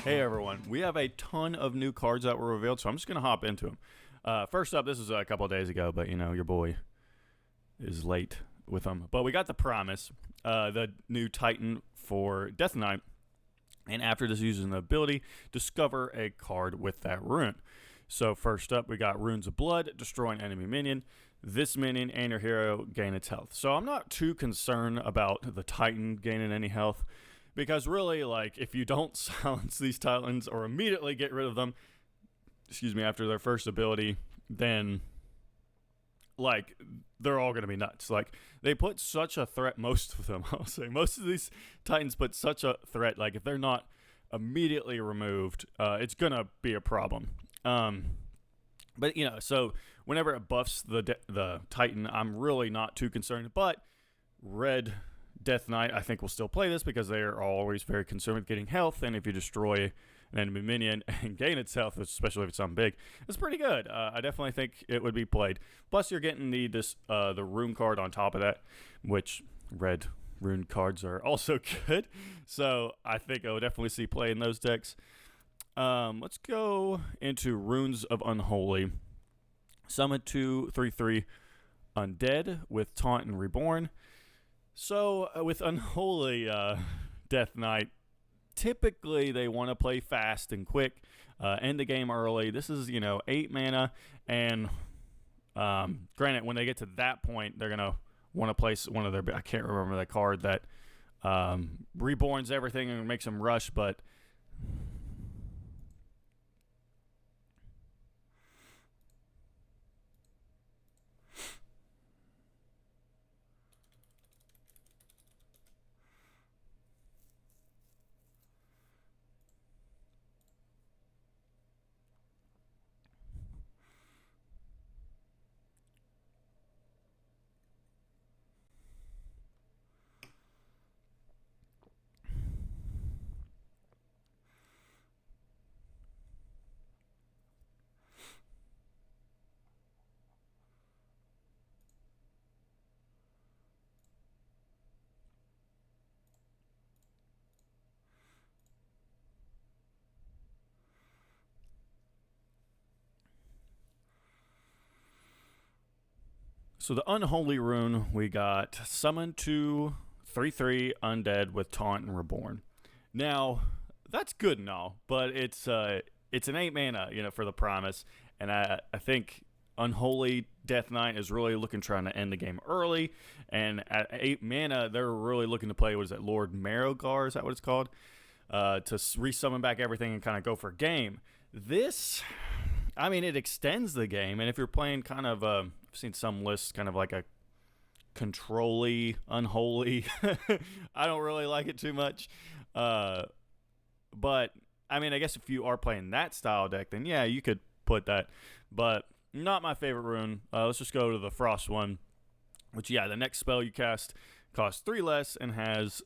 Hey everyone, we have a ton of new cards that were revealed, so I'm just going to hop into them. First up, this is a couple of days ago, but you know, your boy is late with them. But we got the Promise, the new Titan for Death Knight, and after this uses an ability, discover a card with that rune. So first up, we got Runes of Blood, destroy an enemy minion. This minion and your hero gain its health. So I'm not too concerned about the Titan gaining any health, because really, like, if you don't silence these Titans or immediately get rid of them, after their first ability, then, like, they're all going to be nuts. Like, they put such a threat, most of them, I'll say. Most of these Titans put such a threat, like, if they're not immediately removed, it's going to be a problem. But, you know, so whenever it buffs the Titan, I'm really not too concerned. But Red Death Knight, I think, will still play this because they are always very concerned with getting health, and if you destroy an enemy minion and gain its health, especially if it's something big, it's pretty good. I definitely think it would be played. Plus, you're getting the rune card on top of that, which red rune cards are also good. So I think I would definitely see play in those decks. Let's go into Runes of Unholy. Summon 2 3/3 Undead with Taunt and Reborn. So, with Unholy Death Knight, typically they want to play fast and quick, end the game early. This is, 8 mana, and granted, when they get to that point, they're going to want to place one of their, I can't remember the card that reborns everything and makes them rush, but so the Unholy Rune, we got Summon 2 3/3 Undead with Taunt and Reborn. Now, that's good and all, but it's an 8 mana, for the Promise, and I think Unholy Death Knight is really trying to end the game early, and at 8 mana, they're really looking to play, what is it, Lord Marrowgar, is that what it's called? To resummon back everything and kind of go for game. This, I mean, it extends the game, and if you're playing kind of, I've seen some lists kind of like a control-y, unholy. I don't really like it too much. But, I mean, I guess if you are playing that style deck, then yeah, you could put that. But not my favorite rune. Let's just go to the Frost one, which, yeah, the next spell you cast costs 3 less and has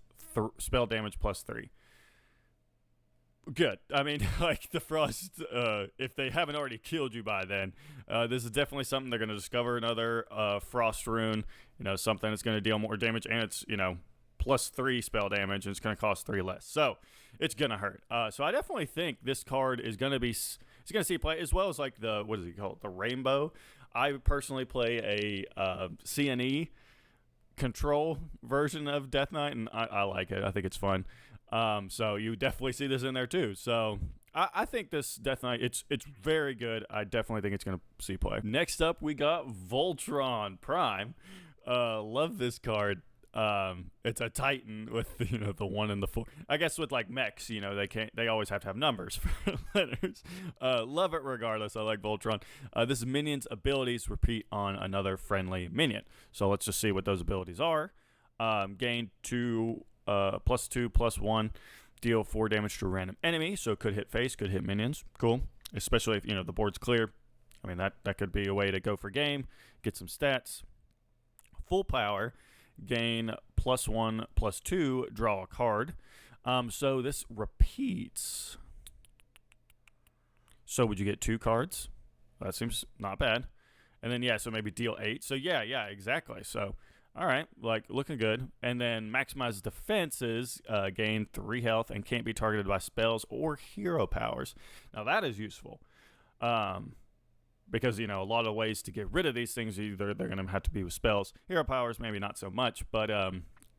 spell damage plus 3. Good. I mean, like, the Frost, if they haven't already killed you by then, this is definitely something they're going to discover, another Frost rune, something that's going to deal more damage, and it's, plus 3 spell damage, and it's going to cost 3 less. So, it's going to hurt. So, I definitely think this card is going to be, it's going to see play, as well as, like, the, what is it called, the Rainbow. I personally play a CNE control version of Death Knight, and I like it. I think it's fun. So you definitely see this in there too. So I think this Death Knight, it's very good. I definitely think it's going to see play. Next up, we got Voltron Prime. Love this card. It's a Titan with the 1 and the 4. I guess with like Mechs, they always have to have numbers for letters. Love it regardless. I like Voltron. This minion's abilities repeat on another friendly minion. So let's just see what those abilities are. Gain 2. +2/+1, deal 4 damage to a random enemy, so it could hit face, could hit minions. Cool. Especially if, the board's clear. I mean, that could be a way to go for game, get some stats. Full power, gain +1/+2, draw a card. So this repeats. So would you get 2 cards? That seems not bad. And then, yeah, so maybe deal 8. So, yeah, exactly. So All right, like looking good. And then maximize defenses, gain 3 health, and can't be targeted by spells or hero powers. Now that is useful. Um, because a lot of ways to get rid of these things, either they're going to have to be with spells, hero powers maybe not so much, but I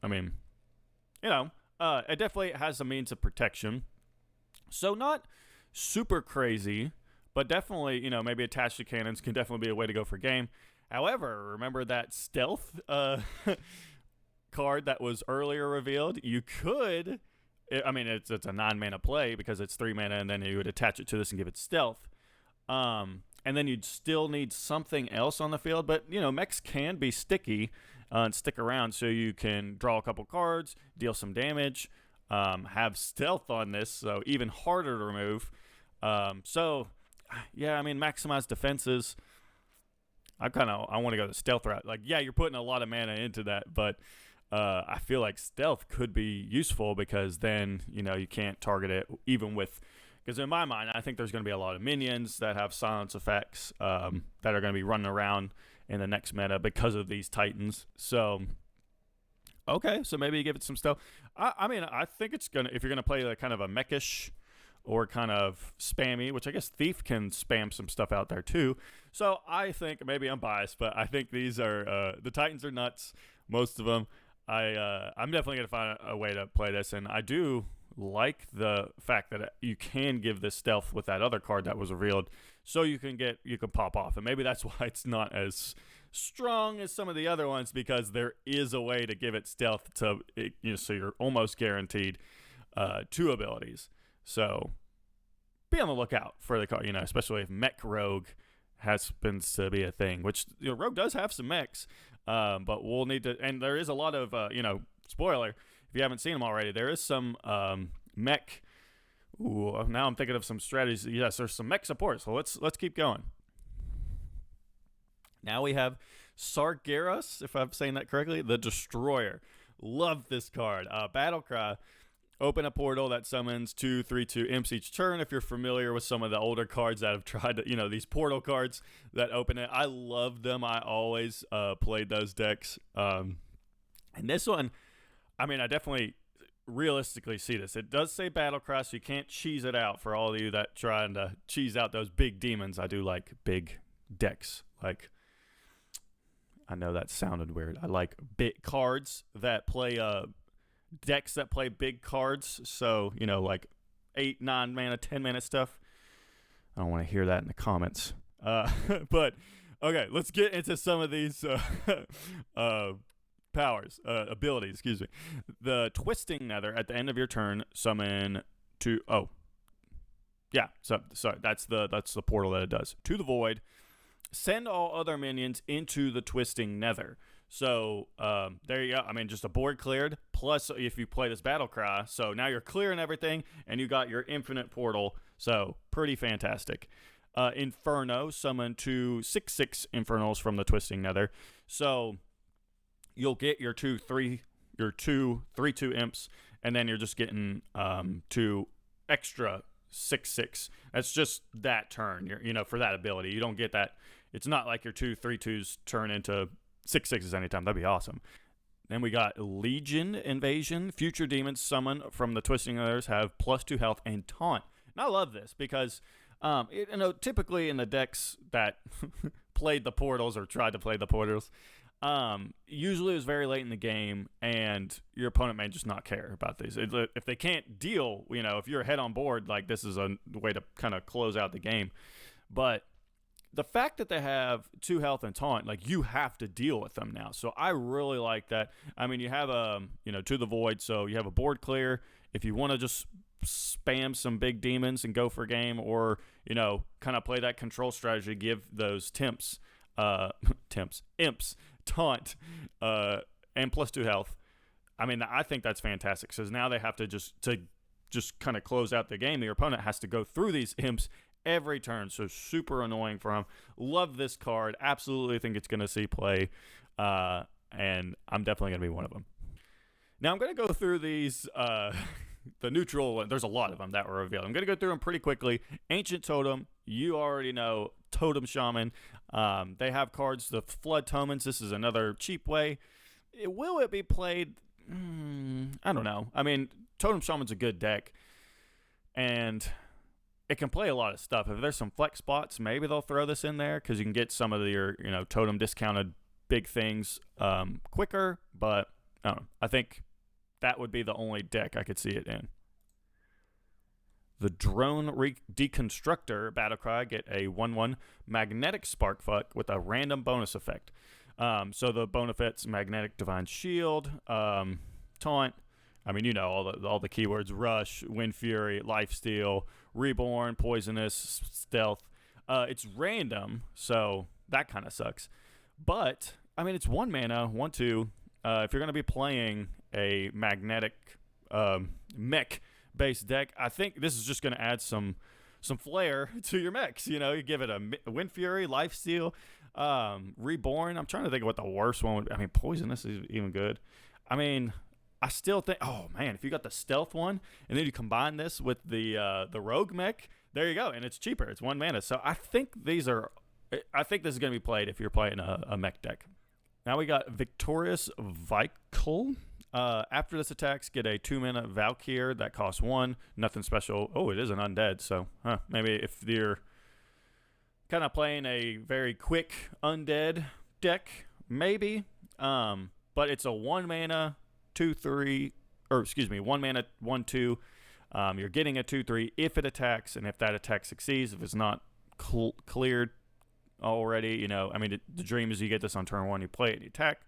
mean, it definitely has a means of protection. So not super crazy, but definitely maybe attached to cannons can definitely be a way to go for game. However, remember that stealth card that was earlier revealed? You could, it's a 9-mana play because it's 3 mana, and then you would attach it to this and give it stealth. And then you'd still need something else on the field. But, mechs can be sticky and stick around, so you can draw a couple cards, deal some damage, have stealth on this, so even harder to remove. Maximize defenses. I want to go the stealth route. Like, yeah, you're putting a lot of mana into that, but I feel like stealth could be useful because then, you can't target it even with... Because in my mind, I think there's going to be a lot of minions that have silence effects that are going to be running around in the next meta because of these titans. So, okay, so maybe you give it some stealth. I think it's going to... If you're going to play kind of a mechish or kind of spammy, which I guess Thief can spam some stuff out there too. So I think, maybe I'm biased, but I think these are... the titans are nuts, most of them. I'm definitely going to find a way to play this, and I do... like the fact that you can give this stealth with that other card that was revealed, so you can pop off, and maybe that's why it's not as strong as some of the other ones, because there is a way to give it stealth so you're almost guaranteed 2 abilities. So be on the lookout for the card, especially if mech rogue happens to be a thing, which rogue does have some mechs, but we'll need to, and there is a lot of spoiler. If you haven't seen them already, there is some mech. Ooh, now I'm thinking of some strategies. Yes, there's some mech support. So let's keep going. Now we have Sargeras, if I'm saying that correctly, the Destroyer. Love this card. Battle Cry. Open a portal that summons 2 3/2 imps each turn. If you're familiar with some of the older cards that have tried to, these portal cards that open it, I love them. I always played those decks. And this one, I definitely realistically see this. It does say Battle Cry, so you can't cheese it out for all of you that trying to cheese out those big demons. I do like big decks. Like, I know that sounded weird. I like big cards that play decks that play big cards. So, like 8, 9 mana, 10 mana stuff. I don't want to hear that in the comments. But, okay, let's get into some of these powers, abilities, excuse me. The Twisting Nether at the end of your turn, summon to... Oh. Yeah, sorry, that's the portal that it does. To the Void, send all other minions into the Twisting Nether. So, there you go. Just a board cleared, plus if you play this Battle Cry, so now you're clearing everything, and you got your infinite portal, so pretty fantastic. Inferno, summon 2 6/6 Infernals from the Twisting Nether. So... you'll get your 2 3/2 imps, and then you're just getting 2 extra 6/6. That's just that turn. For that ability, you don't get that. It's not like your 2 3/2s turn into 6/6s anytime. That'd be awesome. Then we got Legion Invasion. Future demons summoned from the Twisting Others have +2 health and taunt. And I love this because typically in the decks that played the portals or tried to play the portals, usually it was very late in the game, and your opponent may just not care about these. If they can't deal, if you're ahead on board, like, this is a way to kind of close out the game. But the fact that they have 2 health and taunt, like, you have to deal with them now. So I really like that. You have To the Void, so you have a board clear. If you want to just spam some big demons and go for game, or, kind of play that control strategy, give those imps taunt and +2 health. I think that's fantastic, because now they have to just kind of close out the game. Your opponent has to go through these imps every turn, so super annoying for them. Love this card. Absolutely think it's going to see play, and I'm definitely going to be one of them. Now I'm going to go through these the neutral. There's a lot of them that were revealed. I'm going to go through them pretty quickly. Ancient Totem, you already know. Totem Shaman, they have cards, the Flood Tomans. This is another cheap way Will it be played? I don't know. I mean, Totem Shaman's a good deck, and it can play a lot of stuff. If there's some flex spots, maybe they'll throw this in there because you can get some of your totem discounted big things quicker. But I don't know. I think that would be the only deck I could see it in. The Drone Deconstructor Battlecry get a 1/1 Magnetic Sparkfuck with a random bonus effect. So the benefits: Magnetic Divine Shield, Taunt. I mean, all the keywords: Rush, Wind Fury, Lifesteal, Reborn, Poisonous, Stealth. It's random, so that kind of sucks. But I mean, it's 1 mana, 1/2. If you're going to be playing a magnetic mech based deck, I think this is just going to add some flair to your mechs. You give it a Wind Fury, Lifesteal, Reborn. I'm trying to think of what the worst one would be. I mean, Poisonous is even good. I mean, I still think, oh man, if you got the Stealth one and then you combine this with the Rogue mech, there you go, and it's cheaper. It's 1 mana. So I think this is going to be played if you're playing a mech deck. Now we got Victorious Vical. After this attacks, get a 2 mana Valkyr that costs 1. Nothing special. Oh, it is an undead, so maybe if you're kind of playing a very quick undead deck, maybe. But it's a 1 mana 2/3, or excuse me, 1 mana 1/2. You're getting a 2/3 if it attacks, and if that attack succeeds, if it's not cleared already, I mean, the dream is you get this on turn 1, you play it, you attack.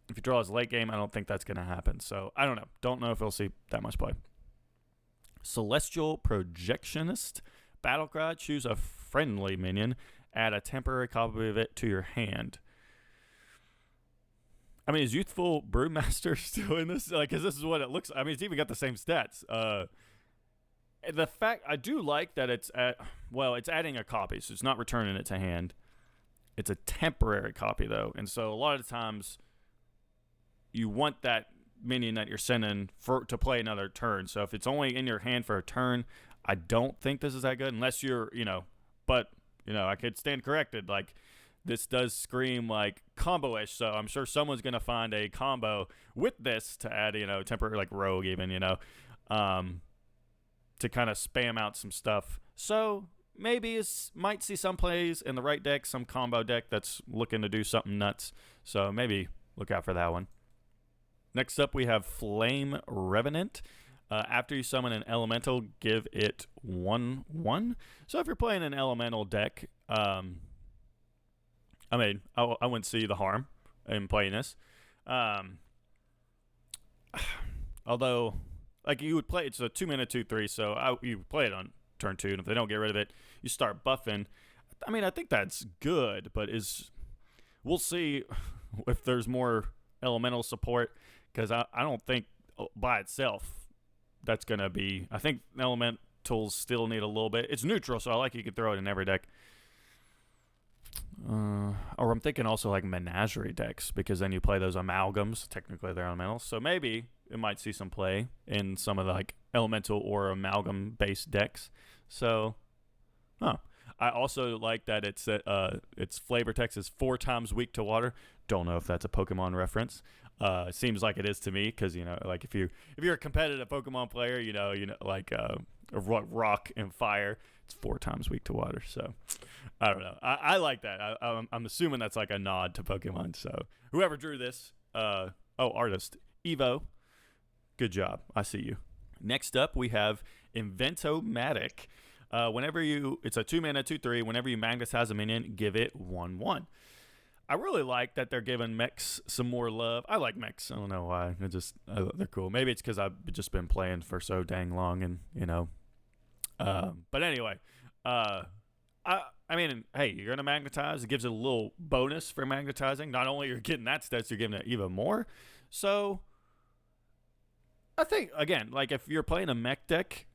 If you draw as late game, I don't think that's going to happen. So I don't know. Don't know if we'll see that much play. Celestial Projectionist Battlecry. Choose a friendly minion. Add a temporary copy of it to your hand. I mean, is Youthful Brewmaster still in this? Because this is what it looks like. I mean, it's even got the same stats. The fact, I do like that it's adding a copy, so it's not returning it to hand. It's a temporary copy, though. And so a lot of the times, you want that minion that you're sending to play another turn. So if it's only in your hand for a turn, I don't think this is that good unless you're, but, I could stand corrected. Like, this does scream like combo-ish, so I'm sure someone's going to find a combo with this to add, temporary, like Rogue even, to kind of spam out some stuff. So maybe might see some plays in the right deck, some combo deck that's looking to do something nuts. So maybe look out for that one. Next up, we have Flame Revenant. After you summon an elemental, give it 1/1. So if you're playing an elemental deck, I wouldn't see the harm in playing this. Although, like, you would play, it's a 2 mana 2/3, so you would play it on turn 2, and if they don't get rid of it, you start buffing. I mean, I think that's good, but we'll see if there's more elemental support, because I don't think by itself that's going to be... I think elementals still need a little bit. It's neutral, so I like you could throw it in every deck. Or I'm thinking also like Menagerie decks, because then you play those amalgams. Technically they're elementals, so maybe it might see some play in some of the like elemental or amalgam based decks. So I also like that its flavor text is 4 times weak to water. Don't know if that's a Pokemon reference. It seems like it is to me, because like if you're a competitive Pokemon player, like rock and fire, it's 4 times weak to water. So I don't know. I like that. I'm assuming that's like a nod to Pokemon. So whoever drew this, artist Evo, good job. I see you. Next up, we have Inventomatic. It's a 2 mana 2/3. Whenever you magnetize a minion, give it 1/1. I really like that they're giving mechs some more love. I like mechs. I don't know why. They're cool. Maybe it's because I've just been playing for so dang long, and But anyway, I mean, hey, you're gonna magnetize. It gives it a little bonus for magnetizing. Not only you're getting that stats, you're getting it even more. So I think, again, like if you're playing a mech deck,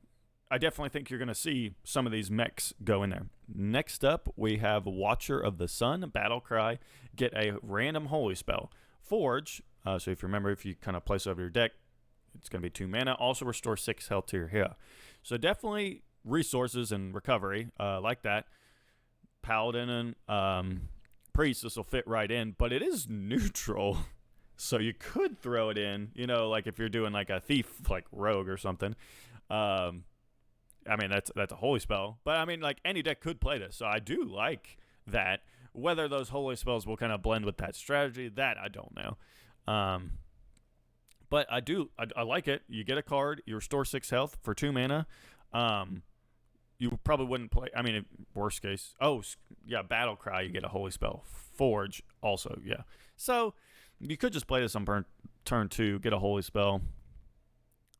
I definitely think you're going to see some of these mechs go in there. Next up, we have Watcher of the Sun, Battlecry. Get a random holy spell. Forge, so if you remember, if you kind of place it over your deck, it's going to be 2 mana. Also restore 6 health to your hero. So definitely resources and recovery, like that. Paladin and Priest, this will fit right in, but it is neutral. So you could throw it in, like if you're doing like a thief, like rogue or something. Um, I mean, that's a holy spell, but I mean, like any deck could play this, so I do like that. Whether those holy spells will kind of blend with that strategy, that I don't know. Um, but I like it. You get a card, you restore 6 health for 2 mana. Um, you probably wouldn't play. I mean, worst case. Oh, yeah, Battle Cry. You get a holy spell. Forge also. Yeah. So you could just play this on turn 2, get a holy spell.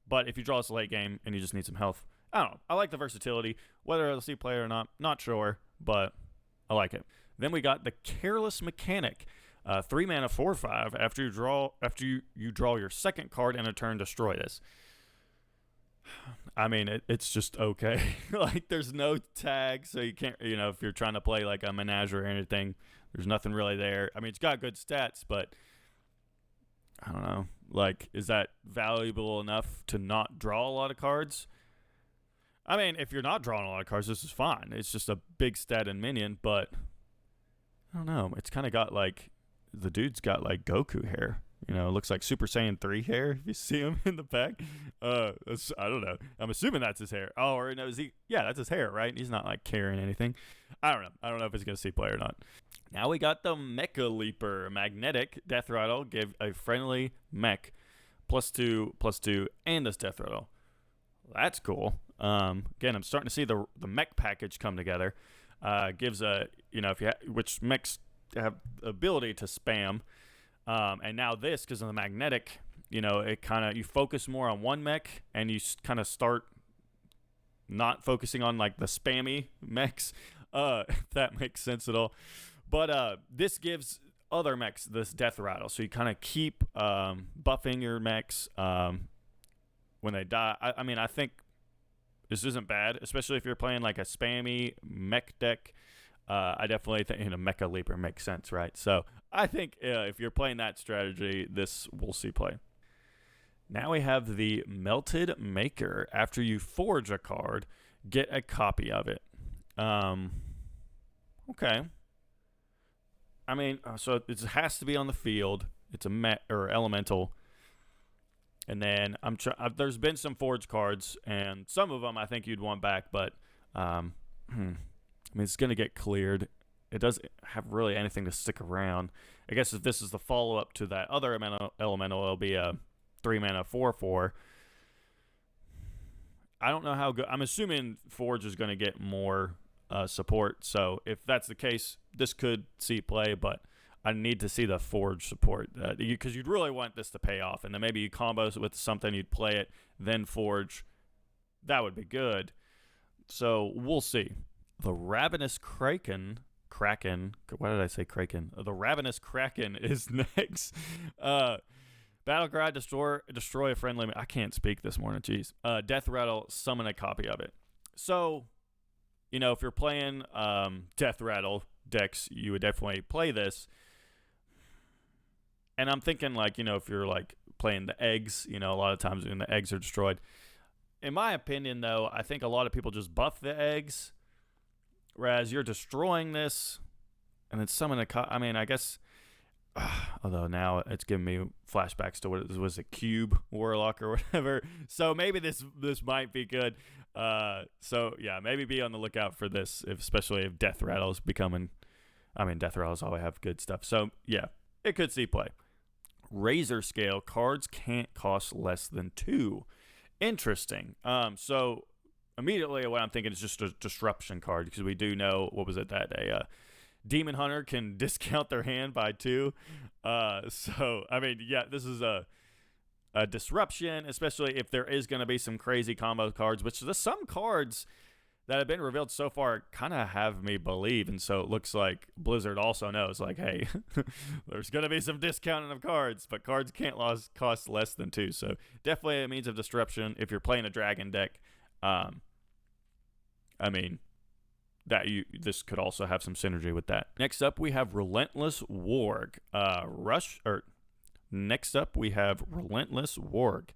But if you draw this late game and you just need some health, I don't know. I like the versatility. Whether it'll see play or not sure, but I like it. Then we got the Careless Mechanic. 3 mana 4/5. After you draw your second card in a turn, destroy this. I mean, it's just okay. Like, there's no tag, so you can't, if you're trying to play like a Menagerie or anything, there's nothing really there. I mean, it's got good stats, but I don't know. Like, is that valuable enough to not draw a lot of cards? I mean, if you're not drawing a lot of cards, this is fine. It's just a big stat and minion, but I don't know. It's kind of got like, the dude's got like Goku hair. It looks like Super Saiyan 3 hair if you see him in the pack. I don't know. I'm assuming that's his hair. Oh, or no, yeah, that's his hair, right? He's not like carrying anything. I don't know. I don't know if it's going to see play or not. Now we got the Mecha Leaper. Magnetic, Death Rattle, give a friendly mech +2/+2, and this Death Rattle. That's cool. Again, I'm starting to see the mech package come together. Gives a, which mechs have the ability to spam. And now this, because of the magnetic, it kind of, you focus more on one mech and you kind of start not focusing on like the spammy mechs, if that makes sense at all. But this gives other mechs this Death Rattle. So you kind of keep buffing your mechs when they die. I mean, I think this isn't bad, especially if you're playing like a spammy mech deck. I definitely think Mecha Leaper makes sense, right? So I think if you're playing that strategy, this will see play. Now we have the Melted Maker. After you forge a card, get a copy of it. Okay. I mean, so it has to be on the field. It's a or elemental. And then there's been some forge cards, and some of them I think you'd want back, but I mean, it's going to get cleared. It doesn't have really anything to stick around. I guess if this is the follow-up to that other elemental, it'll be a 3 mana 4/4. I don't know how good. I'm assuming Forge is going to get more support. So if that's the case, this could see play, but I need to see the Forge support because you'd really want this to pay off. And then maybe you combo it with something, you'd play it, then Forge. That would be good. So we'll see. The Ravenous Kraken. Why did I say Kraken? The Ravenous Kraken is next. Battle Cry, destroy a friendly. I can't speak this morning. Jeez. Death Rattle, summon a copy of it. So, if you're playing Death Rattle decks, you would definitely play this. And I'm thinking, like, if you're like playing the eggs, a lot of times when the eggs are destroyed. In my opinion, though, I think a lot of people just buff the eggs. Whereas you're destroying this, and then summon I mean, I guess, although now it's giving me flashbacks to what was a Cube Warlock or whatever. So maybe this might be good. So yeah, maybe be on the lookout for this, especially if Death Rattle is becoming. I mean, Death Rattles always have good stuff. So yeah, it could see play. Razor Scale, cards can't cost less than 2. Interesting. So immediately what I'm thinking is just a disruption card, because we do know, what was it, that a Demon Hunter can discount their hand by 2. So, I mean, yeah, this is a disruption, especially if there is going to be some crazy combo cards, which some cards that have been revealed so far kind of have me believe. And so it looks like Blizzard also knows, like, hey, there's going to be some discounting of cards, but cards can't cost less than 2. So definitely a means of disruption if you're playing a dragon deck. I mean, this could also have some synergy with that. Next up, we have Relentless Warg. Next up, we have Relentless Warg.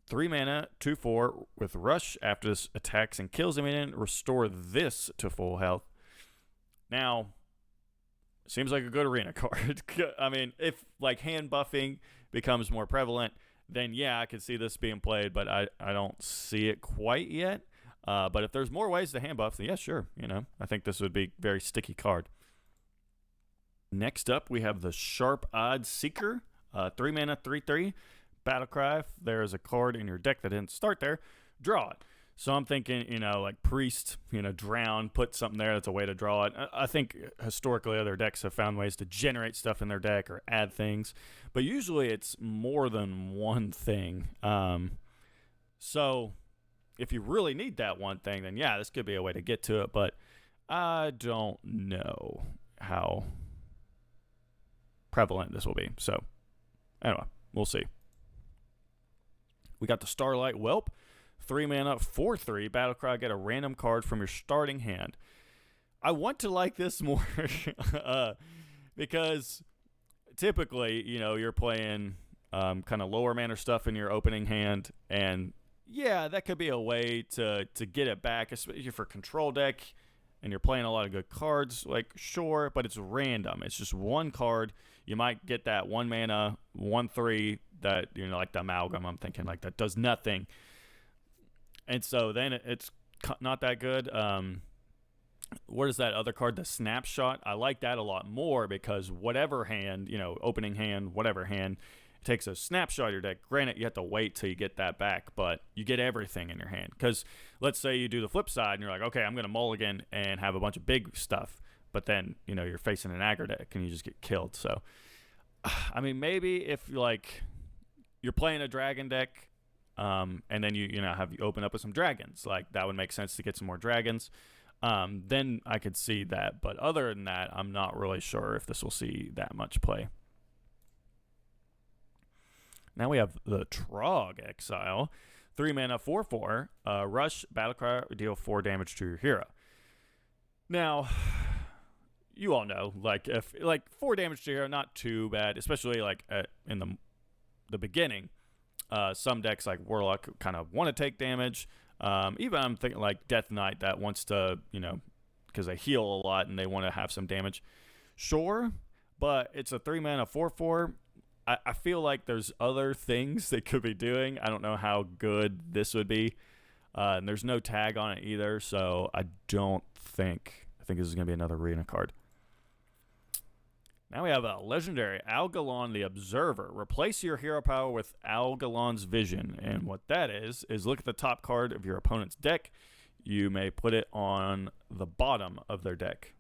3 mana, 2/4 with Rush. After this attacks and kills a minion, restore this to full health. Now, seems like a good arena card. I mean, if like hand buffing becomes more prevalent, then yeah, I could see this being played, but I don't see it quite yet. But if there's more ways to hand buff, then yeah, sure. I think this would be a very sticky card. Next up, we have the Sharp Odd Seeker, 3 mana, 3/3. Battlecry. If there's a card in your deck that didn't start there, draw it. So I'm thinking, like Priest, Drown, put something there that's a way to draw it. I think historically other decks have found ways to generate stuff in their deck or add things, but usually it's more than one thing. So if you really need that one thing, then yeah, this could be a way to get to it, but I don't know how prevalent this will be. So anyway, we'll see. We got the Starlight Whelp. 3 mana, 4/3. Battlecry, get a random card from your starting hand. I want to like this more because typically, you're playing kind of lower mana stuff in your opening hand, and yeah, that could be a way to get it back, especially for control deck, and you're playing a lot of good cards. Like, sure, but it's random. It's just one card. You might get that 1 mana, 1/3 that, like the Amalgam, I'm thinking, like, that does nothing. And so then it's not that good. What is that other card? The Snapshot. I like that a lot more because whatever hand, opening hand, whatever hand, it takes a snapshot of your deck. Granted, you have to wait till you get that back, but you get everything in your hand. Because let's say you do the flip side and you're like, okay, I'm going to mulligan and have a bunch of big stuff. But then, you're facing an aggro deck and you just get killed. So, I mean, maybe if you're playing a dragon deck, and then you open up with some dragons, like that would make sense to get some more dragons. Then I could see that, but other than that, I'm not really sure if this will see that much play. Now we have the Trog Exile, 3 mana, 4/4. Rush, Battlecry, deal 4 damage to your hero. Now, you all know, if 4 damage to your hero, not too bad, especially in the beginning. Some decks like Warlock kind of want to take damage. Even I'm thinking like Death Knight that wants to, because they heal a lot and they want to have some damage. Sure, but it's a 3 mana 4/4. I feel like there's other things they could be doing. I don't know how good this would be. And there's no tag on it either, so I think this is going to be another arena card. Now we have a legendary Algalon the Observer. Replace your hero power with Algalon's Vision. And what that is look at the top card of your opponent's deck. You may put it on the bottom of their deck.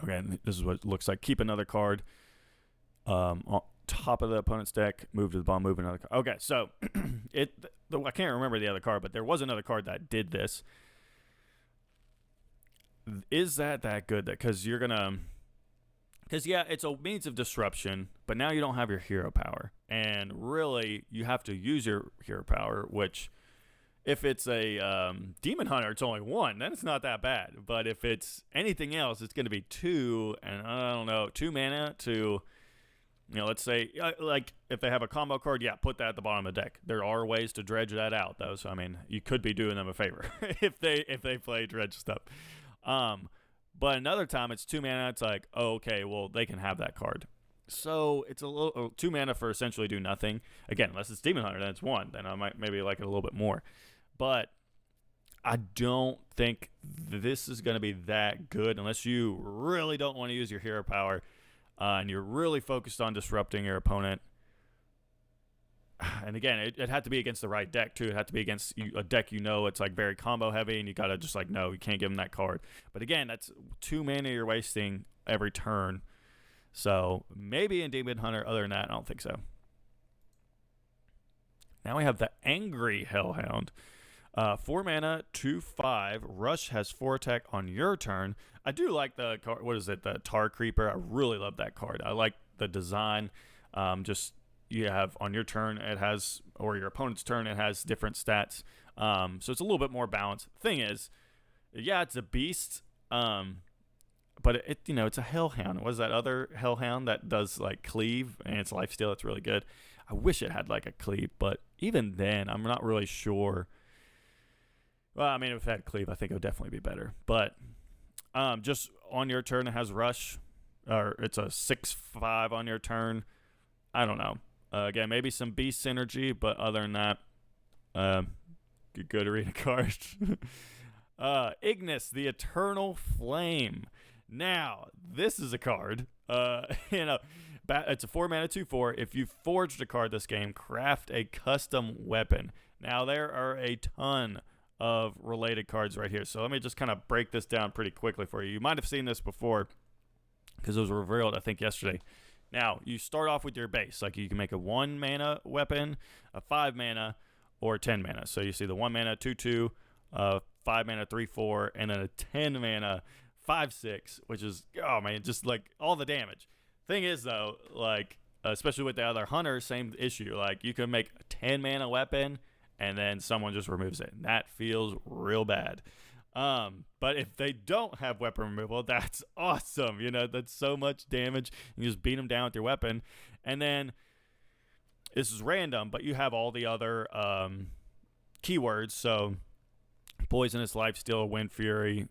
Okay, and this is what it looks like. Keep another card on top of the opponent's deck. Move to the bottom, move another card. Okay, so I can't remember the other card, but there was another card that did this. Is that good? Because you're going to... Because, yeah, it's a means of disruption, but now you don't have your hero power. And really, you have to use your hero power, which, if it's a Demon Hunter, it's only 1. Then it's not that bad. But if it's anything else, it's going to be 2, and I don't know, 2 mana to, let's say, if they have a combo card, yeah, put that at the bottom of the deck. There are ways to dredge that out, though. So, I mean, you could be doing them a favor if they play dredge stuff. But another time, it's 2 mana. It's like, oh, okay, well, they can have that card. So it's a little 2 mana for essentially do nothing. Again, unless it's Demon Hunter, then it's 1. Then I might maybe like it a little bit more. But I don't think this is going to be that good unless you really don't want to use your hero power and you're really focused on disrupting your opponent. And again, it had to be against the right deck, too. It had to be against a deck it's like very combo heavy, and you got to just no, you can't give them that card. But again, that's 2 mana you're wasting every turn. So maybe in Demon Hunter. Other than that, I don't think so. Now we have the Angry Hellhound. 4 mana, 2/5. Rush has 4 attack on your turn. I do like the card. What is it? The Tar Creeper. I really love that card. I like the design. You have on your turn, it has, or your opponent's turn, it has different stats. So it's a little bit more balanced. Thing is, yeah, it's a beast, but it's a Hellhound. What is that other Hellhound that does cleave and it's lifesteal? It's really good. I wish it had a cleave, but even then, I'm not really sure. Well, I mean, if it had cleave, I think it would definitely be better. But Just on your turn, it has rush, or it's a 6/5 on your turn. I don't know. Again, maybe some beast synergy, but other than that, good arena card. Ignis, the Eternal Flame. Now, this is a card. It's a 4-mana 2/4. If you forged a card this game, craft a custom weapon. Now, there are a ton of related cards right here. So let me just kind of break this down pretty quickly for you. You might have seen this before because it was revealed, I think, yesterday. Now, you start off with your base. Like, you can make a 1-mana weapon, a 5-mana, or 10-mana. So you see the 1-mana 2/2, 5-mana 3/4, and then a 10-mana 5/6, which is, oh man, just like all the damage. Thing is, though, like, especially with the other hunters, same issue. Like, you can make a 10-mana weapon, and then someone just removes it. And that feels real bad. But if they don't have weapon removal, that's awesome. That's so much damage. You just beat them down with your weapon. And then this is random, but you have all the other keywords. So Poisonous, Lifesteal, Wind Fury,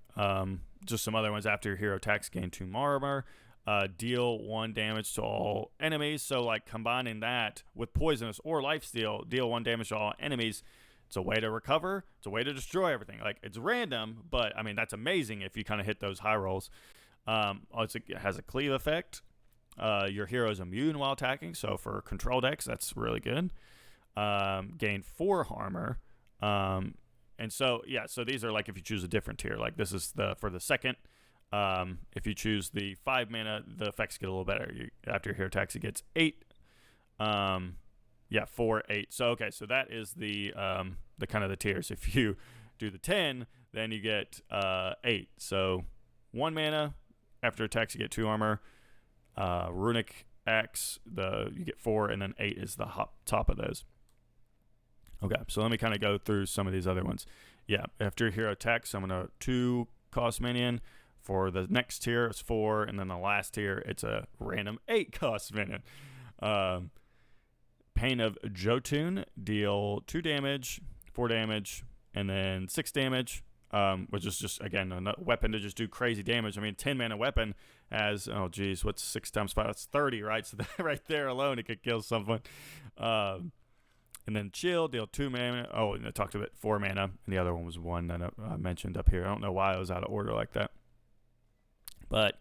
just some other ones. After your hero attacks, gain 2 armor. Deal 1 damage to all enemies. So, like, combining that with Poisonous or Lifesteal, deal 1 damage to all enemies. It's a way to recover. It's a way to destroy everything. Like, it's random, but, I mean, that's amazing if you kind of hit those high rolls. It has a cleave effect. Your hero is immune while attacking, so for control decks, that's really good. Gain 4 armor. And so, yeah, so these are, like, if you choose a different tier. Like, this is for the second. If you choose the 5-mana, the effects get a little better. After your hero attacks, it gets 8. 4, 8. So, okay, so that is the kind of the tiers. If you do the 10, then you get 8. So 1 mana, after attacks, you get 2 armor. Runic Axe, you get 4, and then 8 is the top of those. Okay, so let me kind of go through some of these other ones. Yeah, after your hero attacks, I'm going to 2 cost minion. For the next tier, it's 4, and then the last tier, it's a random 8 cost minion. Pain of Jotun, deal 2 damage, 4 damage, and then 6 damage, which is just, again, a weapon to just do crazy damage. I mean, 10-mana weapon has, what's 6 times 5? That's 30, right? So that right there alone, it could kill someone. And then Chill, deal 2 mana. Oh, and I talked about 4 mana, and the other one was 1 that I mentioned up here. I don't know why I was out of order like that. But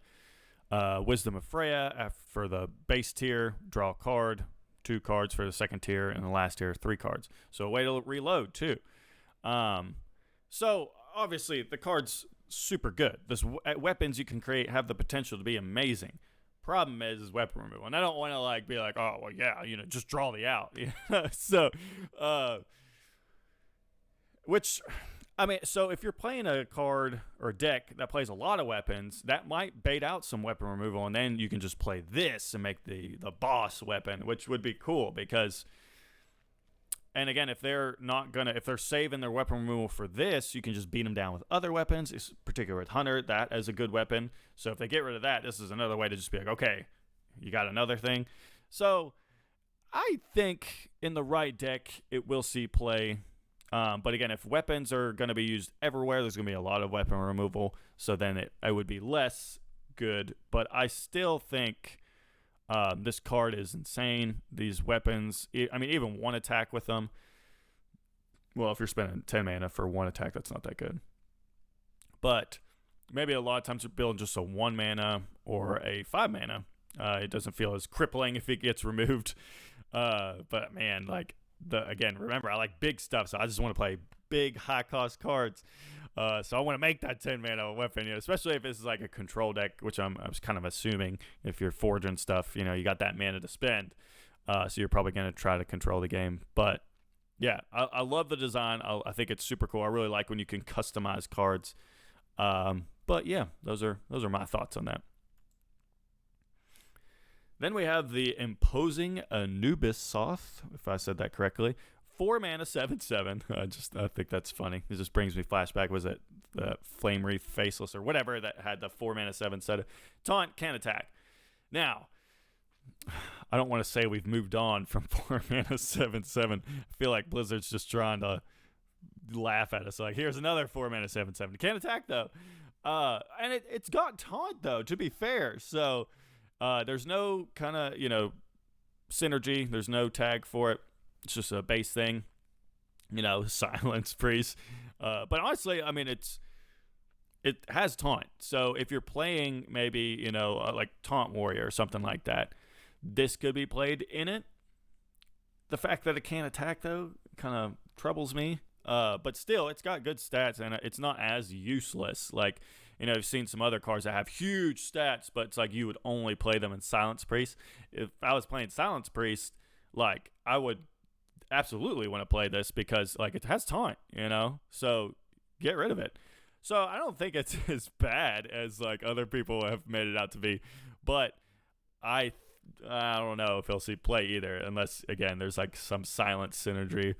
Wisdom of Freya for the base tier, draw a card, 2 cards for the second tier, and the last tier, 3 cards. So a way to reload too. So obviously the card's super good. This weapons you can create have the potential to be amazing. Problem is weapon removal, and I don't want to be like, oh well, yeah, just draw the out. So, so if you're playing a card or a deck that plays a lot of weapons, that might bait out some weapon removal, and then you can just play this and make the boss weapon, which would be cool because, and again, if they're saving their weapon removal for this, you can just beat them down with other weapons, particularly with Hunter, that as a good weapon. So if they get rid of that, this is another way to just be like, okay, you got another thing. So I think in the right deck, it will see play. But again, if weapons are going to be used everywhere, there's going to be a lot of weapon removal. So then it would be less good. But I still think this card is insane. These weapons, even 1 attack with them. Well, if you're spending 10 mana for 1 attack, that's not that good. But maybe a lot of times you're building just a 1 mana or a 5 mana. It doesn't feel as crippling if it gets removed. But man, remember, I like big stuff, so I just want to play big, high-cost cards. So I want to make that 10-mana weapon, especially if this is like a control deck, which I was kind of assuming if you're forging stuff, you got that mana to spend. So you're probably going to try to control the game. But, yeah, I love the design. I think it's super cool. I really like when you can customize cards. But, yeah, those are my thoughts on that. Then we have the Imposing Anubis Soth, if I said that correctly. 4 mana, 7/7. I think that's funny. It just brings me flashback. Was it the Flame Reef Faceless or whatever that had the 4 mana, 7/7? Taunt, can attack. Now, I don't want to say we've moved on from 4 mana, 7/7. I feel like Blizzard's just trying to laugh at us. Like, here's another 4 mana, 7/7. Can't attack, though. And it's got taunt though, to be fair. So there's no kind of synergy. There's no tag for it. It's just a base thing. Silence priest. But honestly, I mean, it has taunt. So if you're playing maybe like taunt warrior or something like that, this could be played in it. The fact that it can't attack though kind of troubles me. But still, it's got good stats, and it's not as useless. Like, I've seen some other cards that have huge stats, but it's like you would only play them in Silence Priest. If I was playing Silence Priest, like, I would absolutely want to play this because, like, it has taunt, So get rid of it. So I don't think it's as bad as, like, other people have made it out to be. But I don't know if he'll see play either, unless, again, there's, like, some silent synergy.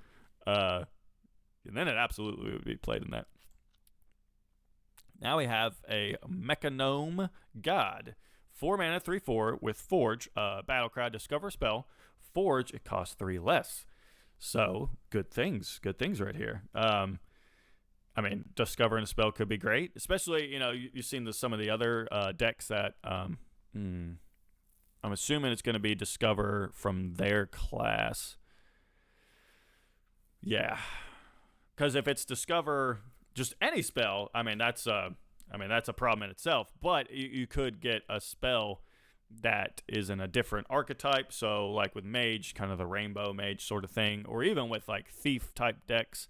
And then it absolutely would be played in that. Now we have a Mechanome God. 4 mana, 3/4 with Forge. Battlecry, discover a spell. Forge, it costs 3 less. So, good things. Good things right here. I mean, discovering a spell could be great. Especially, you've seen some of the other decks that... I'm assuming it's going to be discover from their class. Yeah. Because if it's discover just any spell, I mean that's a problem in itself. But you could get a spell that is in a different archetype. So like with mage, kind of the rainbow mage sort of thing, or even with like thief type decks.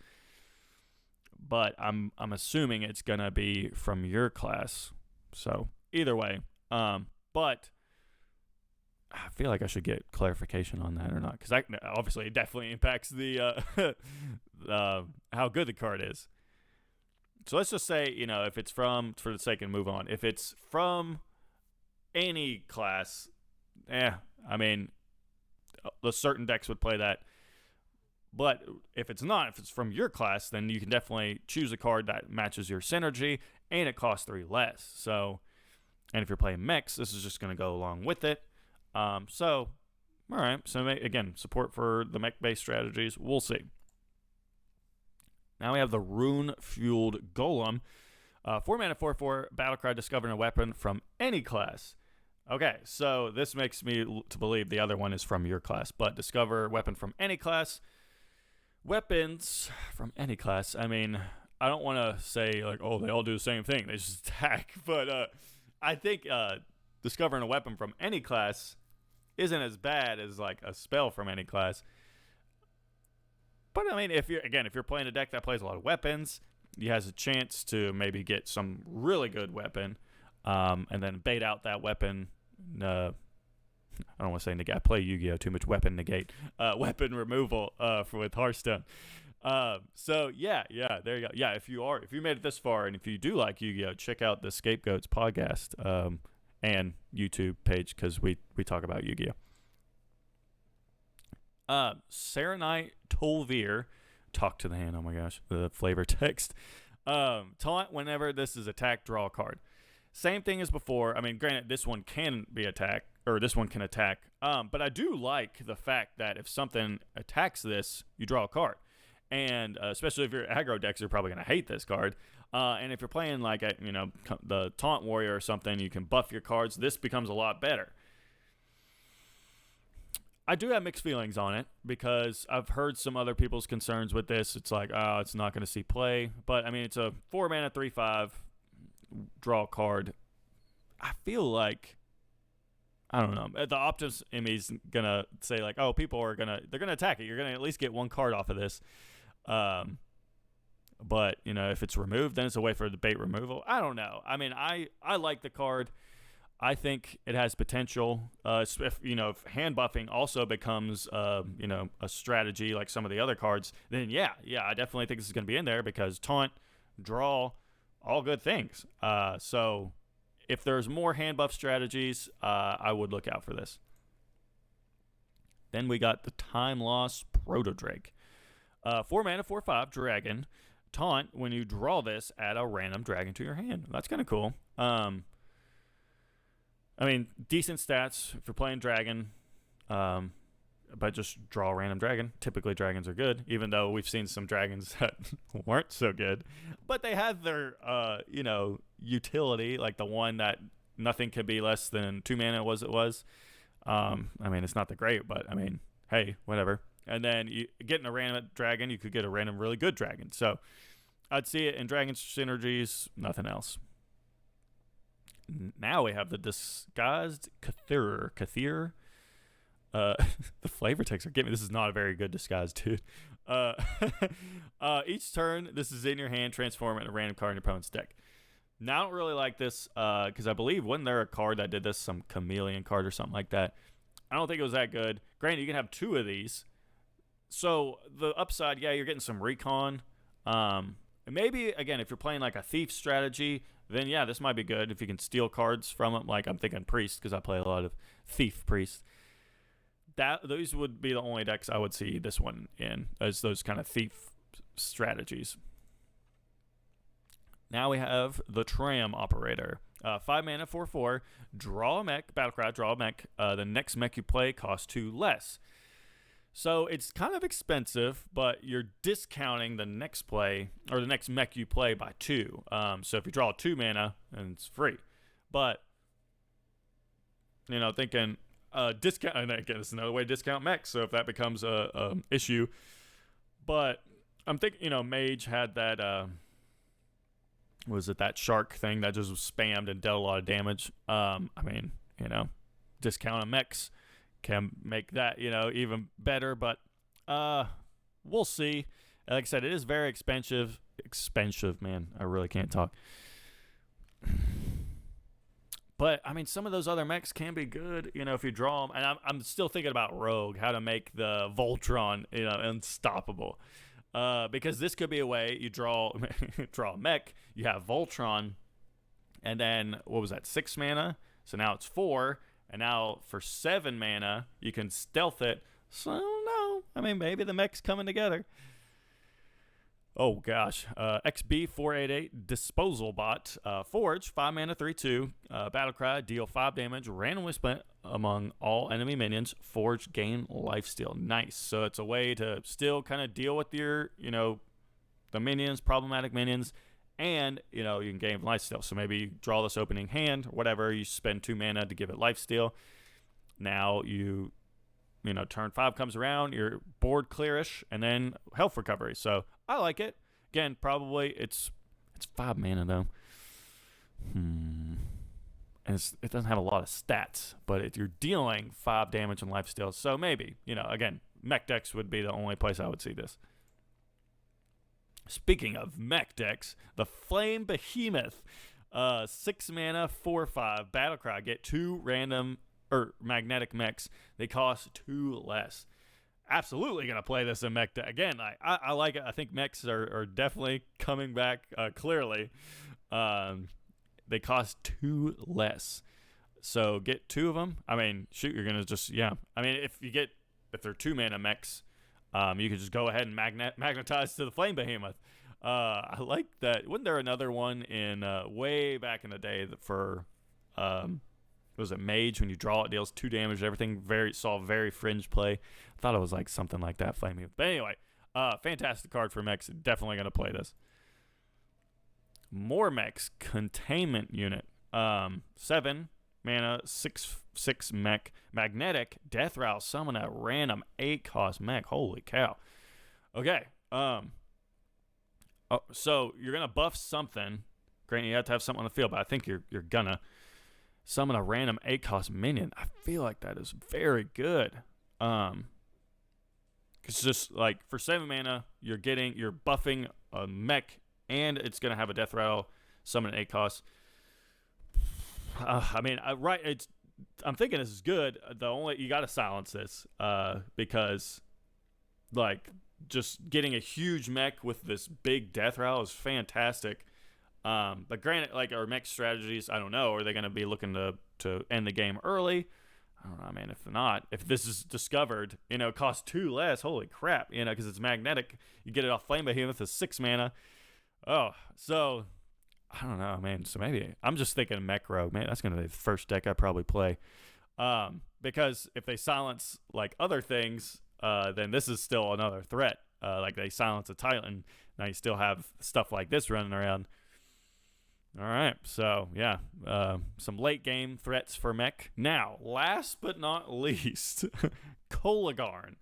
But I'm assuming it's gonna be from your class. So either way, but I feel like I should get clarification on that or not, because obviously it definitely impacts the how good the card is. So let's just say, if it's from, for the sake of move on, if it's from any class, I mean, the certain decks would play that. But if it's not, if it's from your class, then you can definitely choose a card that matches your synergy, and it costs 3 less. So, and if you're playing Mechs, this is just going to go along with it. So, all right. So, again, support for the mech-based strategies. We'll see. Now we have the Rune-Fueled Golem. 4 mana, 4/4, Battlecry, discovering a weapon from any class. Okay, so this makes me to believe the other one is from your class. But discover weapon from any class. Weapons from any class. I mean, I don't want to say, like, oh, they all do the same thing. They just attack. But I think discovering a weapon from any class isn't as bad as, like, a spell from any class. But, I mean, if you're playing a deck that plays a lot of weapons, he has a chance to maybe get some really good weapon and then bait out that weapon. I don't want to say negate. I play Yu-Gi-Oh! Too much weapon negate. Weapon removal with Hearthstone. So, yeah, there you go. Yeah, if you made it this far and if you do like Yu-Gi-Oh!, check out the Scapegoats podcast and YouTube page because we talk about Yu-Gi-Oh! Serenite Tolvir, talk to the hand. Oh my gosh, the flavor text. Taunt whenever this is attack, draw a card. Same thing as before. I mean, granted, this one can be attack, or this one can attack. But I do like the fact that if something attacks this, you draw a card. And especially if you're aggro decks, you're probably going to hate this card. And if you're playing like the Taunt Warrior or something, you can buff your cards. This becomes a lot better. I do have mixed feelings on it because I've heard some other people's concerns with this. It's like, oh, it's not going to see play. But, I mean, it's a 4 mana, 3/5, draw a card. I feel like, I don't know. The optimist in me is going to say, like, oh, they're going to attack it. You're going to at least get one card off of this. But, if it's removed, then it's a way for the bait removal. I don't know. I mean, I like the card. I think it has potential. If hand buffing also becomes, a strategy like some of the other cards, then yeah, I definitely think this is going to be in there because taunt, draw, all good things. So if there's more hand buff strategies, I would look out for this. Then we got the Time Loss Proto-Drake. 4 mana, 4/5, dragon. Taunt, when you draw this, add a random dragon to your hand. That's kind of cool. I mean, decent stats if you're playing dragon, but just draw a random dragon. Typically, dragons are good, even though we've seen some dragons that weren't so good. But they have their, utility, like the one that nothing could be less than 2 mana was. I mean, it's not the great, but I mean, hey, whatever. And then you getting a random dragon, you could get a random really good dragon. So I'd see it in dragon synergies, nothing else. Now we have the disguised Kathir. The flavor text are giving. This is not a very good disguise, dude. Each turn, this is in your hand. Transform it into a random card in your opponent's deck. Now I don't really like this because I believe wasn't there a card that did this, some chameleon card or something like that. I don't think it was that good. Granted, you can have 2 of these. So the upside, yeah, you're getting some recon. And maybe again, if you're playing like a thief strategy, then yeah, this might be good if you can steal cards from it. Like I'm thinking priest because I play a lot of thief priest. Those would be the only decks I would see this one in, as those kind of thief strategies. Now we have the Tram Operator. 5 mana, 4/4. Draw a mech. Battlecry, draw a mech. The next mech you play costs 2 less. So it's kind of expensive, but you're discounting the next play, or the next mech you play, by 2. So if you draw 2 mana, then it's free. But, you know, thinking discount, and again, this is another way to discount mechs, so if that becomes a issue. But I'm thinking, you know, Mage had that, was it that shark thing that just was spammed and dealt a lot of damage? I mean, you know, discount mechs can make that, you know, even better, but we'll see. Like I said, it is very expensive, man. I really can't talk. But I mean, some of those other mechs can be good, you know, if you draw them. And I'm still thinking about Rogue, how to make the Voltron, you know, unstoppable. Because this could be a way you draw a mech, you have Voltron, and then what was that, 6 mana? So now it's 4. And now for 7 mana, you can stealth it. So, no. I mean, maybe the mech's coming together. Oh, gosh. XB488, Disposal Bot. Forge, 5 mana, 3/2. Battlecry, deal 5 damage. Randomly split among all enemy minions. Forge, gain lifesteal. Nice. So it's a way to still kind of deal with your, you know, the minions, problematic minions. And, you know, you can gain lifesteal. So maybe you draw this opening hand or whatever. You spend 2 mana to give it lifesteal. Now you know, turn 5 comes around. You're board clearish and then health recovery. So I like it. Again, probably it's 5 mana though. And it doesn't have a lot of stats. But you're dealing 5 damage and lifesteal. So maybe, you know, again, mech decks would be the only place I would see this. Speaking of mech decks, the Flame Behemoth, 6 mana, 4/5, Battlecry. Get 2 random or magnetic mechs. They cost 2 less. Absolutely gonna play this in mech deck again. I like it. I think mechs are definitely coming back. Clearly, they cost 2 less. So get 2 of them. I mean, shoot, you're gonna just I mean, if they're 2 mana mechs. You could just go ahead and magnetize to the Flame Behemoth. I like that. Wasn't there another one in way back in the day that for was it Mage, when you draw it deals 2 damage, everything saw very fringe play. I thought it was like something like that, Flame Behemoth. But anyway, fantastic card for mechs. Definitely gonna play this. More mechs, Containment Unit. 7 mana, 6/6 mech. Magnetic, Death Rattle, summon a random 8-cost mech. Holy cow. Okay. So you're going to buff something. Granted, you have to have something on the field, but I think you're going to summon a random 8-cost minion. I feel like that is very good. It's just like for 7 mana, you're buffing a mech, and it's going to have a Death Rattle, summon an 8-cost. I mean, I'm thinking this is good. You got to silence this because, like, just getting a huge mech with this big Death Rattle is fantastic. But granted, like, our mech strategies, I don't know. Are they going to be looking to end the game early? I don't know, man. If this is discovered, you know, it costs 2 less. Holy crap, you know, because it's magnetic. You get it off Flame Behemoth, is 6 mana. Oh, so I don't know, man. So maybe I'm just thinking Mech Rogue. Man, that's going to be the first deck I probably play. Because if they silence like other things, then this is still another threat. Like they silence a Titan, now you still have stuff like this running around. All right, so yeah, some late game threats for Mech. Now, last but not least, Kolagarn.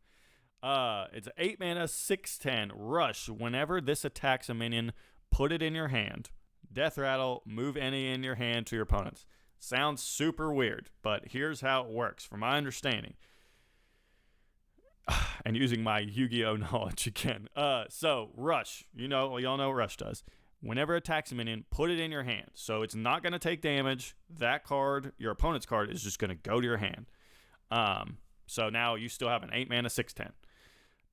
It's an 8 mana 6/10 rush. Whenever this attacks a minion, put it in your hand. Death Rattle, move any in your hand to your opponents. Sounds super weird, but here's how it works from my understanding. And using my Yu-Gi-Oh knowledge again. So Rush, y'all know what Rush does. Whenever it attacks a minion, put it in your hand. So it's not going to take damage. That card, your opponent's card, is just going to go to your hand. So now you still have an 8 mana 6/10.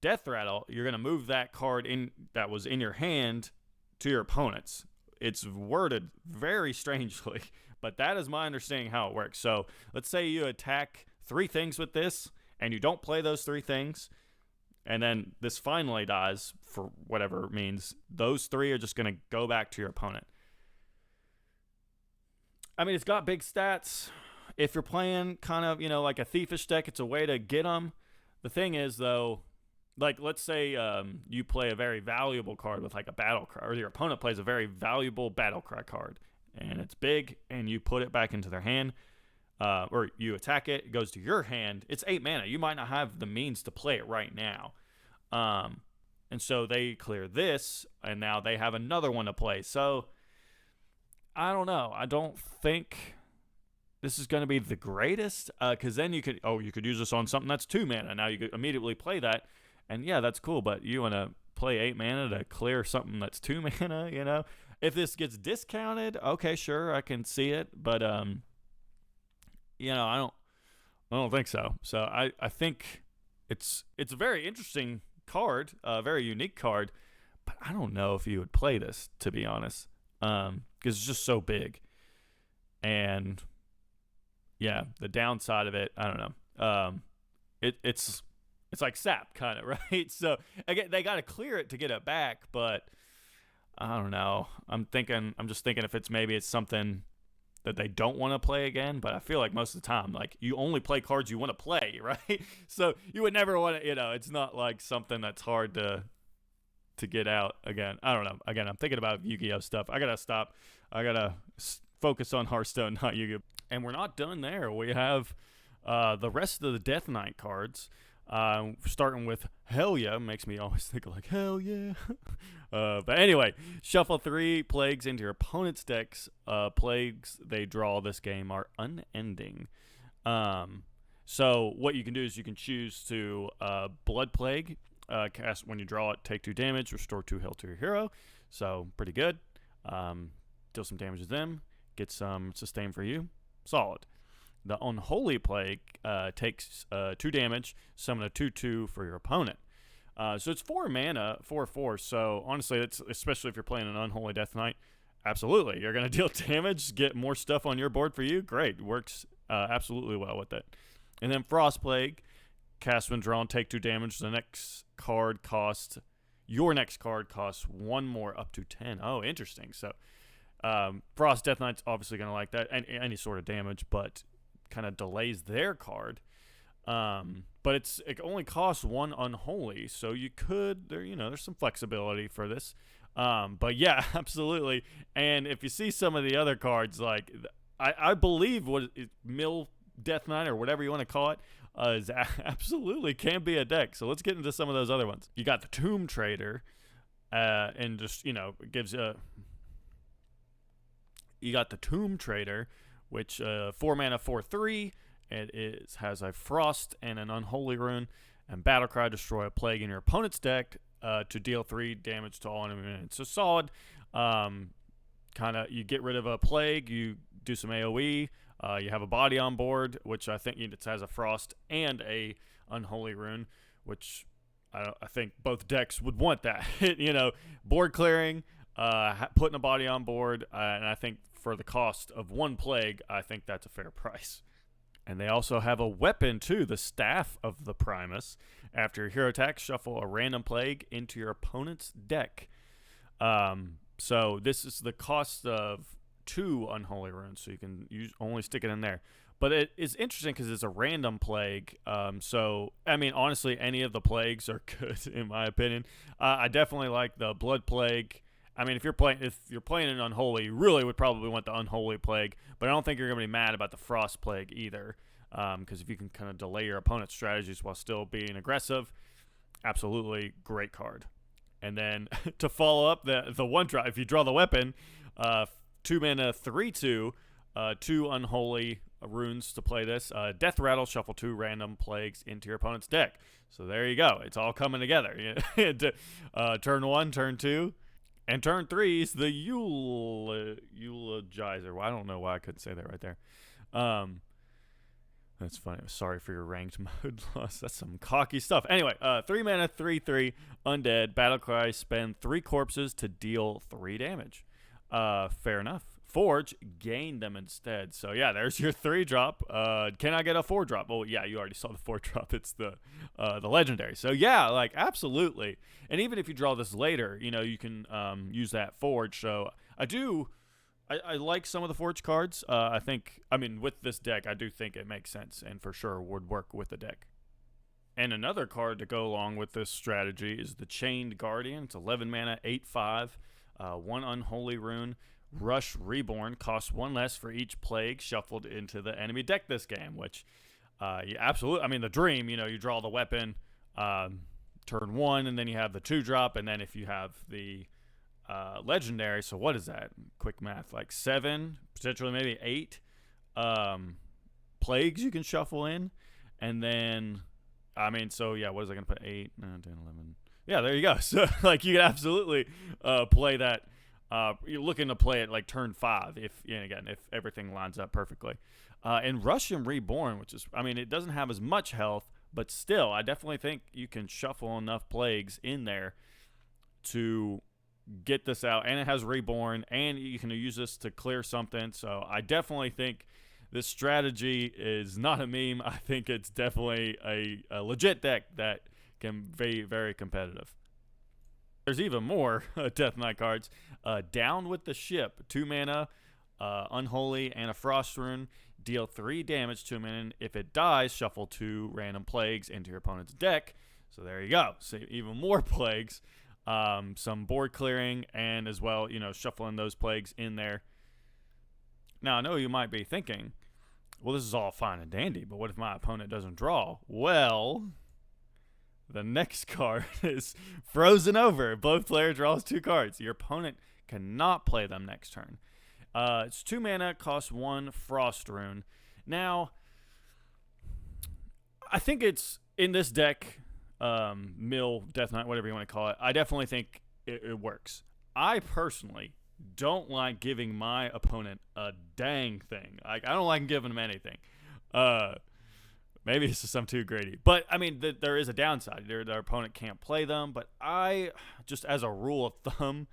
Death Rattle, you're going to move that card in that was in your hand to your opponent's. It's worded very strangely, but that is my understanding how it works. So let's say you attack 3 things with this, and you don't play those 3 things, and then this finally dies for whatever it means. Those 3 are just going to go back to your opponent. I mean, it's got big stats. If you're playing kind of, like a Thiefish deck, it's a way to get them. The thing is, though, like, let's say you play a very valuable card with, like, a battle cry, or your opponent plays a very valuable battle cry card, and it's big, and you put it back into their hand, or you attack it, it goes to your hand. It's 8 mana. You might not have the means to play it right now. And so they clear this, and now they have another one to play. So, I don't know. I don't think this is going to be the greatest, because then you could use this on something that's 2 mana. Now you could immediately play that, and yeah, that's cool, but you want to play 8 mana to clear something that's 2 mana, If this gets discounted, okay, sure, I can see it, but, I don't think so. So I think it's a very interesting card, a very unique card, but I don't know if you would play this, to be honest, because it's just so big. And yeah, the downside of it, I don't know. It's like sap kind of, right? So again, they got to clear it to get it back, but I don't know. I'm just thinking if it's something that they don't want to play again, but I feel like most of the time, like, you only play cards you want to play, right? So you would never want to, it's not like something that's hard to get out again. I don't know. Again, I'm thinking about Yu-Gi-Oh stuff. I gotta stop. I gotta focus on Hearthstone, not Yu-Gi-Oh. And we're not done there. We have the rest of the Death Knight cards. Starting with Hell Yeah, makes me always think like Hell Yeah. But anyway, shuffle 3 plagues into your opponent's decks. Plagues they draw this game are unending. So what you can do is you can choose to Blood Plague, cast when you draw it, take 2 damage, restore 2 health to your hero. So pretty good. Deal some damage to them, get some sustain for you. Solid. The Unholy Plague takes 2 damage, summon a 2/2 for your opponent. So it's 4 mana, 4/4. So honestly, it's especially if you're playing an Unholy Death Knight, absolutely. You're going to deal damage, get more stuff on your board for you. Great. Works absolutely well with it. And then Frost Plague, cast when drawn, take 2 damage. Your next card costs 1 more, up to 10. Oh, interesting. So Frost Death Knight's obviously going to like that, and any sort of damage, but kind of delays their card. But it only costs 1 Unholy, so you could, there's some flexibility for this. But yeah, absolutely. And if you see some of the other cards, like I believe Mill Death Knight or whatever you want to call it, is absolutely can be a deck. So let's get into some of those other ones. You got the Tomb Trader, and just gives you got the Tomb Trader, which 4 mana 4/3. It has a Frost and an Unholy Rune, and Battlecry, destroy a plague in your opponent's deck to deal 3 damage to all enemies. It's a solid. You get rid of a plague, you do some AoE. You have a body on board, which I think it has a Frost and a Unholy Rune, which I think both decks would want that. Board clearing, putting a body on board, and I think for the cost of 1 plague, I think that's a fair price. And they also have a weapon too, the Staff of the Primus. After your hero attack, shuffle a random plague into your opponent's deck. So this is the cost of 2 Unholy Runes, so you can only stick it in there. But it is interesting because it's a random plague. So, I mean, honestly, any of the plagues are good, in my opinion. I definitely like the Blood Plague I mean, if you're playing an Unholy, you really would probably want the Unholy Plague, but I don't think you're going to be mad about the Frost Plague either, because if you can kind of delay your opponent's strategies while still being aggressive, absolutely great card. And then to follow up the one drop, if you draw the weapon, 2 mana 3/2, 2 Unholy runes to play this. Death Rattle, shuffle 2 random plagues into your opponent's deck. So there you go. It's all coming together. Turn 1, turn 2. And turn 3 is the Eulogizer. Well, I don't know why I couldn't say that right there. That's funny. Sorry for your ranked mode loss. That's some cocky stuff. Anyway, 3 mana, 3/3, undead, battlecry, spend 3 corpses to deal 3 damage. Fair enough. Forge, gain them instead. So yeah, there's your 3-drop. Can I get a 4-drop? Oh yeah, you already saw the 4-drop. It's the legendary. So yeah, like absolutely. And even if you draw this later, you can use that Forge. So I like some of the Forge cards. With this deck, I do think it makes sense and for sure would work with the deck. And another card to go along with this strategy is the Chained Guardian. It's 11 mana, 8/5, 1 Unholy Rune. Rush Reborn costs 1 less for each plague shuffled into the enemy deck this game, which, absolutely. I mean, the dream, you draw the weapon turn 1, and then you have the 2-drop, and then if you have the legendary, so what is that? Quick math, like 7, potentially maybe 8 plagues you can shuffle in, and then, what is I going to put? 8, 9, 10, 11. Yeah, there you go. So, you can absolutely play that. You're looking to play it like turn 5 if everything lines up perfectly. And Russian Reborn, which is, it doesn't have as much health, but still, I definitely think you can shuffle enough plagues in there to get this out. And it has Reborn, and you can use this to clear something. So I definitely think this strategy is not a meme. I think it's definitely a legit deck that can be very competitive. There's even more Death Knight cards. Down with the Ship, 2 mana, Unholy, and a Frost Rune. Deal 3 damage to a minion. If it dies, shuffle 2 random plagues into your opponent's deck. So there you go. So even more plagues. Some board clearing, and as well, shuffling those plagues in there. Now, I know you might be thinking, well, this is all fine and dandy, but what if my opponent doesn't draw? Well, the next card is Frozen Over. Both player draws 2 cards. Your opponent cannot play them next turn. It's 2 mana, costs 1 Frost Rune. Now, I think it's in this deck, Mill, Death Knight, whatever you want to call it. I definitely think it works. I personally don't like giving my opponent a dang thing. I don't like giving them anything. Maybe it's just I'm too greedy. But, there is a downside. Their opponent can't play them. But I, just as a rule of thumb,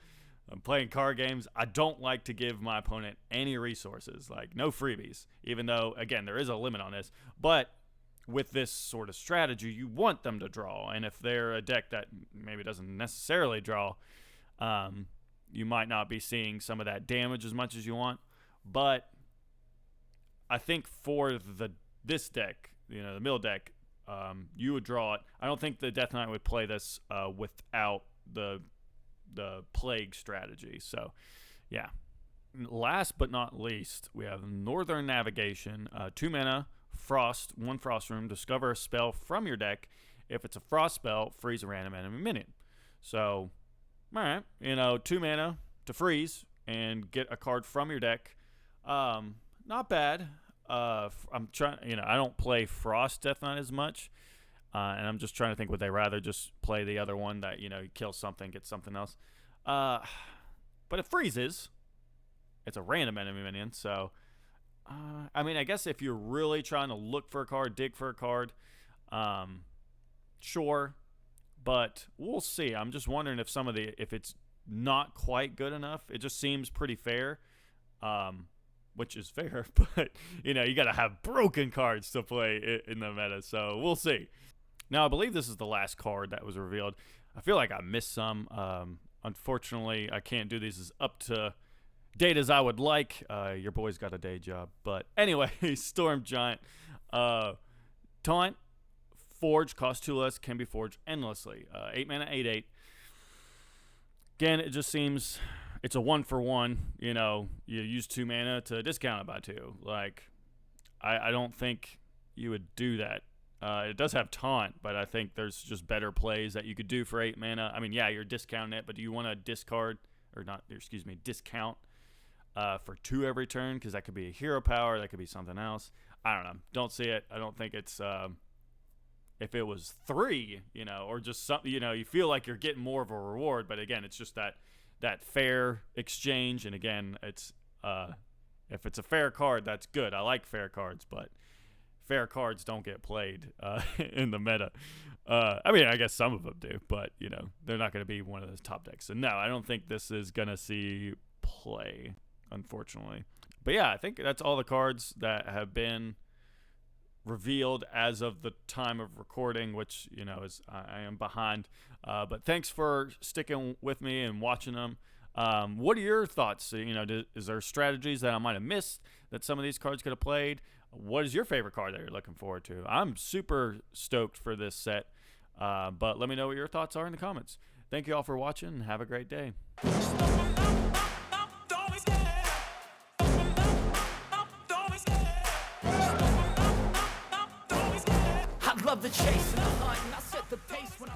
I'm playing card games, I don't like to give my opponent any resources. No freebies. Even though, again, there is a limit on this. But with this sort of strategy, you want them to draw. And if they're a deck that maybe doesn't necessarily draw, you might not be seeing some of that damage as much as you want. But I think for this deck, the mill deck, you would draw it. I don't think the Death Knight would play this without the plague strategy. So, yeah. Last but not least, we have Northern Navigation. 2 mana, Frost, 1 Frost Rune. Discover a spell from your deck. If it's a Frost spell, freeze a random enemy minion. So, all right, 2 mana to freeze and get a card from your deck. Not bad. I'm trying, I don't play Frost Death Knight as much, and I'm just trying to think, would they rather just play the other one that, you kill something, get something else? But it freezes. It's a random enemy minion, so, I guess if you're really trying to look for a card, dig for a card, sure, but we'll see. I'm just wondering if it's not quite good enough. It just seems pretty fair. Which is fair, but, you got to have broken cards to play in the meta, so we'll see. Now, I believe this is the last card that was revealed. I feel like I missed some. Unfortunately, I can't do these as up to date as I would like. Your boy's got a day job. But anyway, Storm Giant. Taunt, Forge, costs 2 less, can be forged endlessly. 8 mana, 8/8. Again, it just seems it's a 1-for-1. You know, you use 2 mana to discount it by 2. Like, I don't think you would do that. It does have taunt, but I think there's just better plays that you could do for 8 mana. I mean, yeah, you're discounting it, but do you want to discount for 2 every turn? Because that could be a hero power, that could be something else. I don't know. Don't see it. I don't think it's if it was 3, you know, or just something, you know, you feel like you're getting more of a reward. But again, it's just that fair exchange. And again, it's if it's a fair card, that's good. I like fair cards, but fair cards don't get played in the meta. I mean, I guess some of them do, but, you know, they're not going to be one of those top decks. So, no, I don't think this is going to see play, unfortunately. But, yeah, I think that's all the cards that have been revealed as of the time of recording, which, you know, is I am behind. But thanks for sticking with me and watching them. What are your thoughts? You know, is there strategies that I might have missed that some of these cards could have played? What is your favorite card that you're looking forward to? I'm super stoked for this set, but let me know what your thoughts are in the comments. Thank you all for watching, and have a great day. I love the chase and the hunt, and I set the pace when I